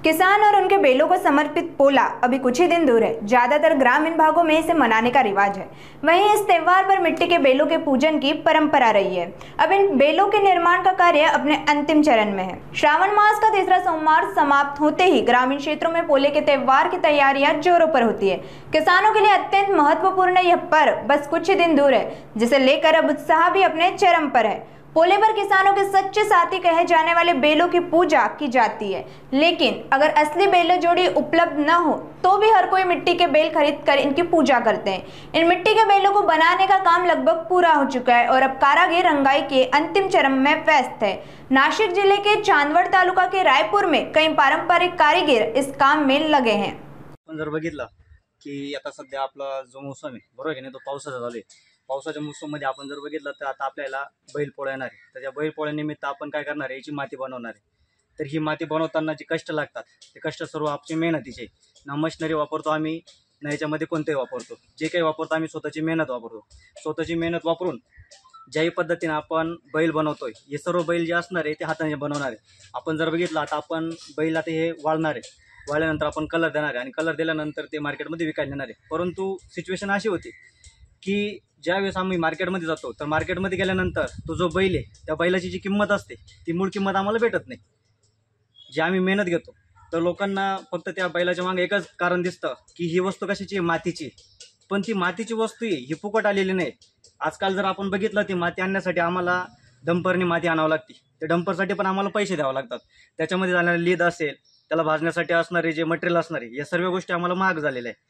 किसान और उनके बैलों को समर्पित पोला अभी कुछ ही दिन दूर है। ज्यादातर ग्रामीण भागों में इसे मनाने का रिवाज है। वहीं इस त्योहार पर मिट्टी के बैलों के पूजन की परंपरा रही है। अब इन बैलों के निर्माण का कार्य अपने अंतिम चरण में है। श्रावण मास का तीसरा सोमवार समाप्त होते ही ग्रामीण क्षेत्रों में पोले के त्योहार की तैयारियां जोरों पर होती है। किसानों के लिए अत्यंत महत्वपूर्ण यह पर्व बस कुछ ही दिन दूर है, जिसे लेकर अब उत्साह भी अपने चरम पर है। पोले पर किसानों के सच्चे साथी कहे जाने वाले बैलों की पूजा की जाती है, लेकिन अगर असली बैल जोड़ी उपलब्ध न हो तो भी हर कोई मिट्टी के बैल खरीद कर इनकी पूजा करते हैं। इन मिट्टी के बैलों को बनाने का काम लगभग पूरा हो चुका है और अब कारागिर रंगाई के अंतिम चरण में व्यस्त है। नाशिक जिले के चांदवड तालुका के रायपुर में कई पारंपरिक कारीगर इस काम में लगे हैं। जर बघितलं की आता सध्या आपला जो मोसम आहे बरोबर आहे, तो पावसाचा चालू आहे। पावसाच्या मोसममध्ये आपण जर बघितलं तर आता आपल्याला बैलपोळा येणार आहे। तर त्या बैलपोळ्यानिमित्त आपण काय करणार आहे, याची माती बनवणार आहे। तर ही माती बनवताना जे कष्ट लागतात ते कष्ट सर्व आपली मेहनतीचे, ना मशिनरी वापरतो आम्ही, ना याच्यामध्ये कोणतेही वापरतो। जे काही वापरतो आम्ही स्वतःची मेहनत वापरतो। स्वतःची मेहनत वापरून ज्याही पद्धतीने आपण बैल बनवतोय, हे सर्व बैल जे असणार आहे ते हाताने बनवणार आहे। आपण जर बघितलं आता आपण बैल आता हे वाळणार आहे, वाळल्यानंतर आपण कलर देणार आहे आणि कलर दिल्यानंतर ते मार्केटमध्ये विकायला नेणार आहे। परंतु सिच्युएशन अशी होती की ज्यावेळेस आम्ही मार्केटमध्ये जातो तर मार्केटमध्ये गेल्यानंतर तो जो बैल आहे त्या बैलाची जी किंमत असते ती मूळ किंमत आम्हाला भेटत नाही। जे आम्ही मेहनत घेतो तर लोकांना फक्त त्या बैलाच्या मागे एकच कारण दिसतं की ही वस्तू कशाची आहे, मातीची। पण ती मातीची वस्तू आहे ही फुकट आलेली नाही। आजकाल जर आपण बघितलं ती माती आणण्यासाठी आम्हाला डंपरने माती आणावं लागते। त्या डंपरसाठी पण आम्हाला पैसे द्यावे लागतात। त्याच्यामध्ये जाणारे लीद असेल, त्याला भाजण्यासाठी असणारे जे मटेरियल असणारे, या सर्व गोष्टी आम्हाला महाग झालेल्या आहे।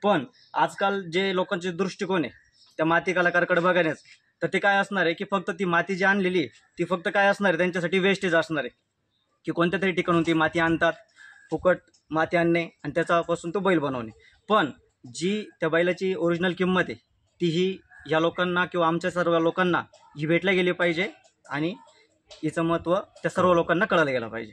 पण आजकाल जे लोकांचे दृष्टिकोन आहे त्या माती कलाकाराकडे बघण्यास, तर ते काय असणार आहे की फक्त ती माती जी आणलेली ती फक्त काय असणार आहे, त्यांच्यासाठी वेस्टेज असणार आहे की कोणत्या तरी ठिकाणून ती माती आणतात, फुकट माती आणणे आणि त्याच्यापासून तो बैल बनवणे। पण जी त्या बैलाची ओरिजिनल किंमत आहे ती ही या लोकांना किंवा आमच्या सर्व लोकांना ही भेटल्या गेली पाहिजे आणि हिचं महत्त्व त्या सर्व लोकांना कळलं गेलं पाहिजे।